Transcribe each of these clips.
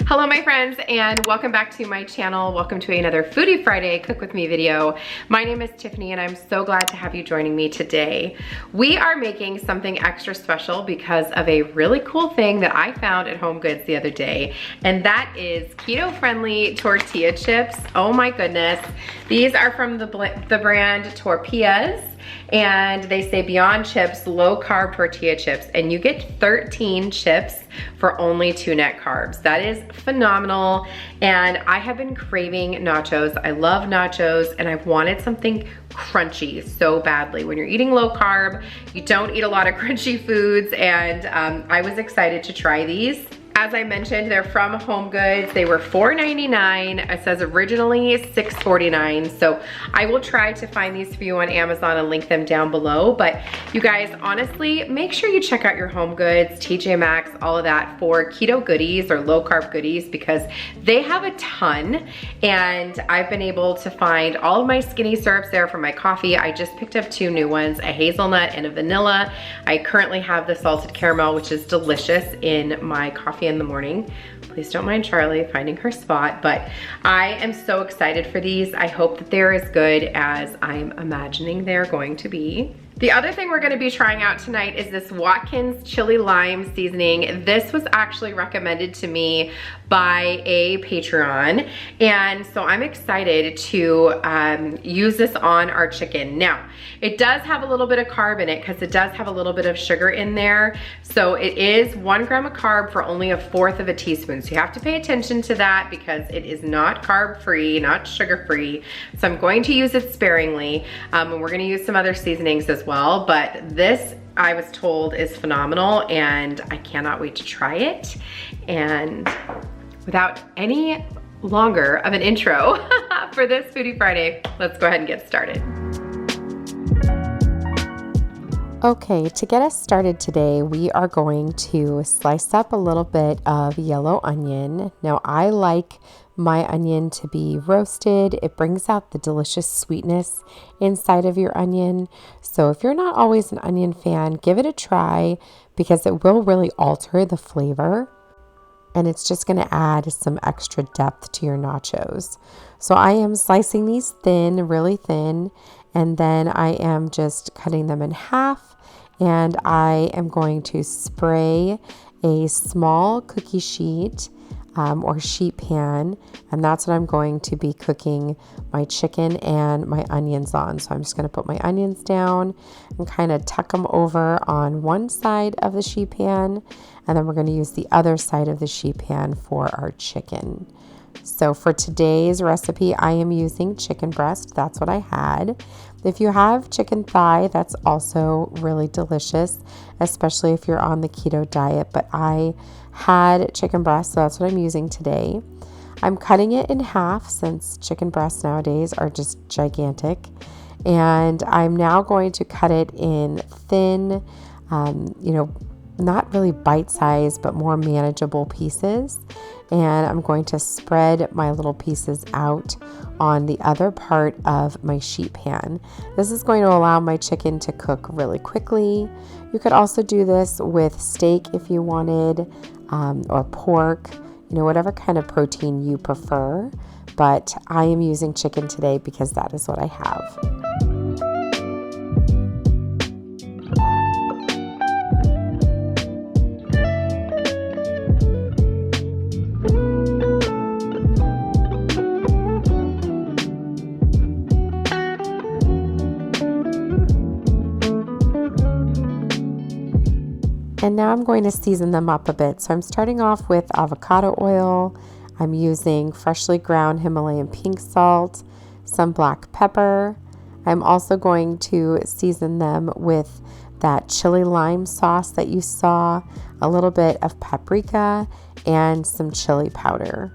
Hello my friends, and welcome back to my channel. Welcome to another Foodie Friday Cook With Me video. My name is Tiffany and I'm so glad to have you joining me today. We are making something extra special because of a really cool thing that I found at HomeGoods the other day, and that is keto-friendly tortilla chips. Oh my goodness. These are from the brand Tortillas, and they say Beyond Chips, low-carb tortilla chips, and you get 13 chips for only 2 net carbs. That is phenomenal, and I have been craving nachos. I love nachos, and I've wanted something crunchy so badly. When you're eating low carb, you don't eat a lot of crunchy foods, and I was excited to try these. As I mentioned, they're from HomeGoods. They were $4.99. It says originally $6.49. So I will try to find these for you on Amazon and link them down below. But you guys, honestly, make sure you check out your HomeGoods, TJ Maxx, all of that for keto goodies or low carb goodies, because they have a ton. And I've been able to find all of my skinny syrups there for my coffee. I just picked up 2 new ones, a hazelnut and a vanilla. I currently have the salted caramel, which is delicious, in my coffee in the morning. Please don't mind Charlie finding her spot, but I am so excited for these. I hope that they're as good as I'm imagining they're going to be. The other thing we're gonna be trying out tonight is this Watkins chili lime seasoning. This was actually recommended to me by a Patreon, and so I'm excited to use this on our chicken. Now, it does have a little bit of carb in it because it does have a little bit of sugar in there. So it is 1 gram of carb for only 1/4 of a teaspoon. So you have to pay attention to that because it is not carb-free, not sugar-free. So I'm going to use it sparingly, and we're gonna use some other seasonings as well, but this, I was told, is phenomenal, and I cannot wait to try it. And without any longer of an intro for this Foodie Friday, let's go ahead and get started. Okay, to get us started today, we are going to slice up a little bit of yellow onion. Now, I like my onion to be roasted. It brings out the delicious sweetness inside of your onion. So if you're not always an onion fan, give it a try because it will really alter the flavor. And it's just going to add some extra depth to your nachos. So I am slicing these thin, really thin, and then I am just cutting them in half, and I am going to spray a small cookie sheet or sheet pan, and that's what I'm going to be cooking my chicken and my onions on. So I'm just going to put my onions down and kind of tuck them over on one side of the sheet pan, and then we're going to use the other side of the sheet pan for our chicken. So for today's recipe, I am using chicken breast. That's what I had. If you have chicken thigh, that's also really delicious, especially if you're on the keto diet. But I had chicken breast, so that's what I'm using today. I'm cutting it in half since chicken breasts nowadays are just gigantic. And I'm now going to cut it in thin, not really bite-sized, but more manageable pieces. And I'm going to spread my little pieces out on the other part of my sheet pan. This is going to allow my chicken to cook really quickly. You could also do this with steak if you wanted, or pork, whatever kind of protein you prefer. But I am using chicken today because that is what I have. And now I'm going to season them up a bit. So I'm starting off with avocado oil. I'm using freshly ground Himalayan pink salt, some black pepper. I'm also going to season them with that chili lime sauce that you saw, a little bit of paprika, and some chili powder.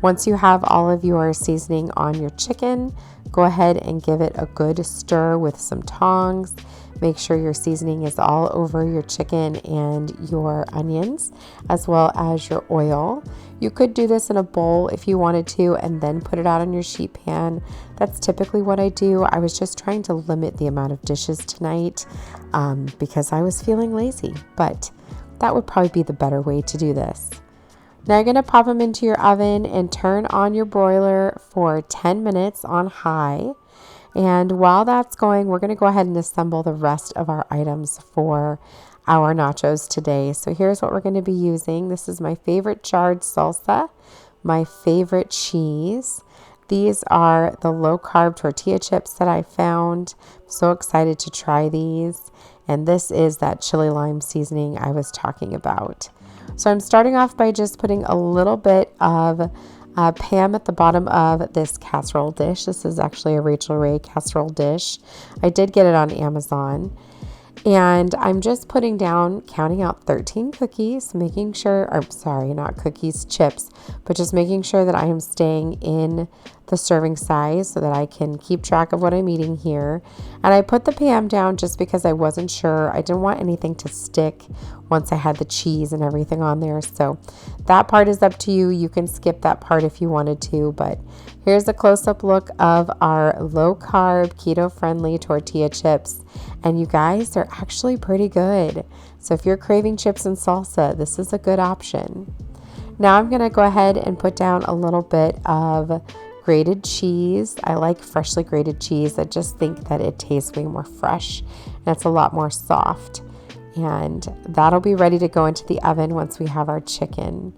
Once you have all of your seasoning on your chicken, go ahead and give it a good stir with some tongs. Make sure your seasoning is all over your chicken and your onions, as well as your oil. You could do this in a bowl if you wanted to, and then put it out on your sheet pan. That's typically what I do. I was just trying to limit the amount of dishes tonight because I was feeling lazy, but that would probably be the better way to do this. Now you're going to pop them into your oven and turn on your broiler for 10 minutes on high. And while that's going, we're going to go ahead and assemble the rest of our items for our nachos today. So here's what we're going to be using. This is my favorite jarred salsa, my favorite cheese. These are the low-carb tortilla chips that I found. I'm so excited to try these. And this is that chili lime seasoning I was talking about. So I'm starting off by just putting a little bit of Pam at the bottom of this casserole dish. This is actually a Rachel Ray casserole dish. I did get it on Amazon. And I'm just putting down, counting out 13 cookies, making sure, or sorry, not cookies, chips, but just making sure that I am staying in the serving size so that I can keep track of what I'm eating here. And I put the Pam down just because I wasn't sure. I didn't want anything to stick once I had the cheese and everything on there. So that part is up to you. You can skip that part if you wanted to, but here's a close-up look of our low-carb, keto-friendly tortilla chips. And you guys, they're actually pretty good. So if you're craving chips and salsa, this is a good option. Now I'm going to go ahead and put down a little bit of grated cheese. I like freshly grated cheese. I just think that it tastes way more fresh and it's a lot more soft. And that'll be ready to go into the oven once we have our chicken.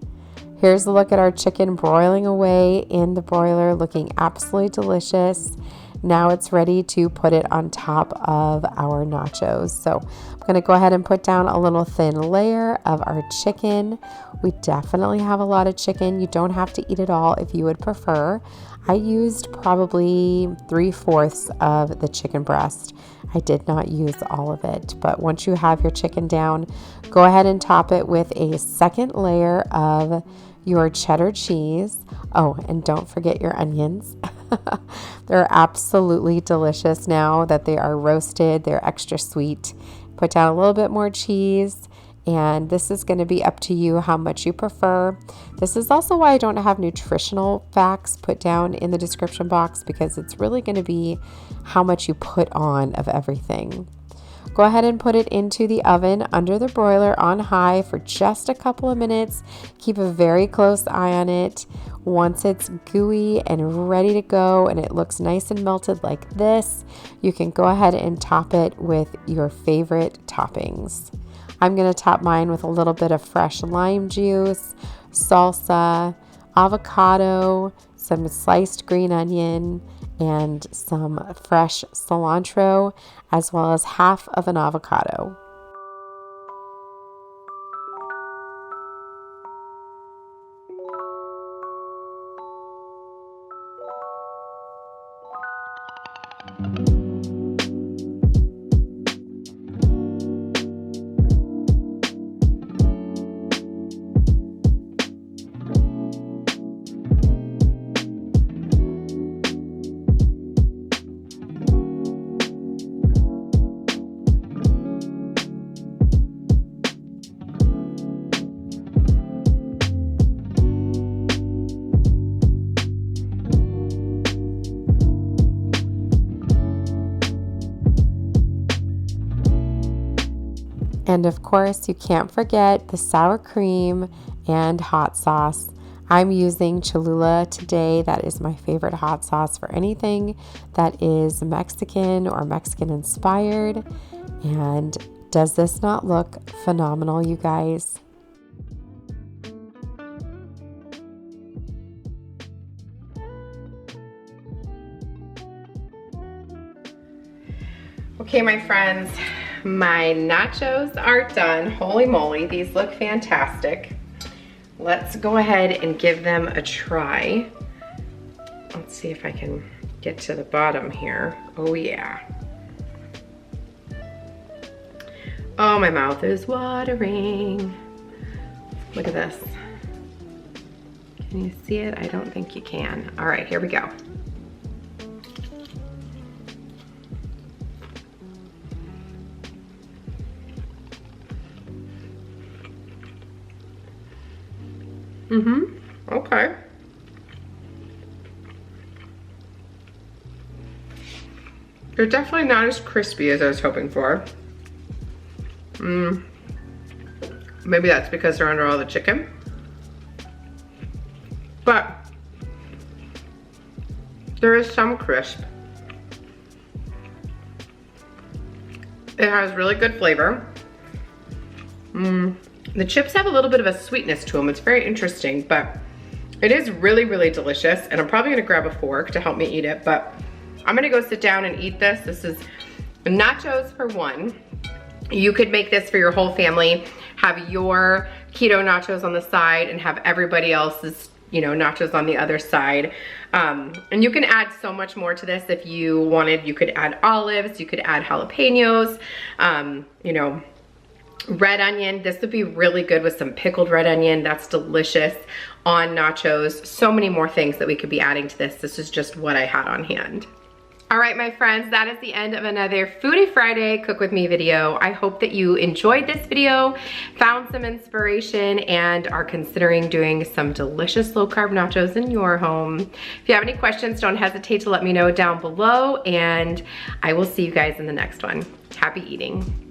Here's a look at our chicken broiling away in the broiler, looking absolutely delicious. Now it's ready to put it on top of our nachos. So I'm going to go ahead and put down a little thin layer of our chicken. We definitely have a lot of chicken. You don't have to eat it all if you would prefer. I used probably 3/4 of the chicken breast. I did not use all of it, but once you have your chicken down, go ahead and top it with a second layer of your cheddar cheese. Oh, and don't forget your onions. They're absolutely delicious now that they are roasted. They're extra sweet. Put down a little bit more cheese, and this is going to be up to you how much you prefer. This is also why I don't have nutritional facts put down in the description box, because it's really going to be how much you put on of everything. Go ahead and put it into the oven under the broiler on high for just a couple of minutes. Keep a very close eye on it. Once it's gooey and ready to go and it looks nice and melted like this, you can go ahead and top it with your favorite toppings. I'm going to top mine with a little bit of fresh lime juice, salsa, avocado, some sliced green onion, and some fresh cilantro, as well as half of an avocado. And of course, you can't forget the sour cream and hot sauce. I'm using Cholula today. That is my favorite hot sauce for anything that is Mexican or Mexican inspired. And does this not look phenomenal, you guys? Okay, my friends, my nachos are done. Holy moly, these look fantastic. Let's go ahead and give them a try. Let's see if I can get to the bottom here. Oh yeah. Oh, my mouth is watering. Look at this. Can you see it? I don't think you can. All right, here we go. Okay. They're definitely not as crispy as I was hoping for. Maybe that's because they're under all the chicken. but there is some crisp. It has really good flavor. The chips have a little bit of a sweetness to them. It's very interesting, but it is really, really delicious. And I'm probably gonna grab a fork to help me eat it, but I'm gonna go sit down and eat this. This is nachos for one. You could make this for your whole family, have your keto nachos on the side and have everybody else's, you know, nachos on the other side. And you can add so much more to this if you wanted. You could add olives, you could add jalapenos, you know, red onion. This would be really good with some pickled red onion. That's delicious on nachos. So many more things that we could be adding to this. This is just what I had on hand. All right, my friends, that is the end of another Foodie Friday Cook With Me video. I hope that you enjoyed this video, found some inspiration, and are considering doing some delicious low-carb nachos in your home. If you have any questions, don't hesitate to let me know down below, and I will see you guys in the next one. Happy eating.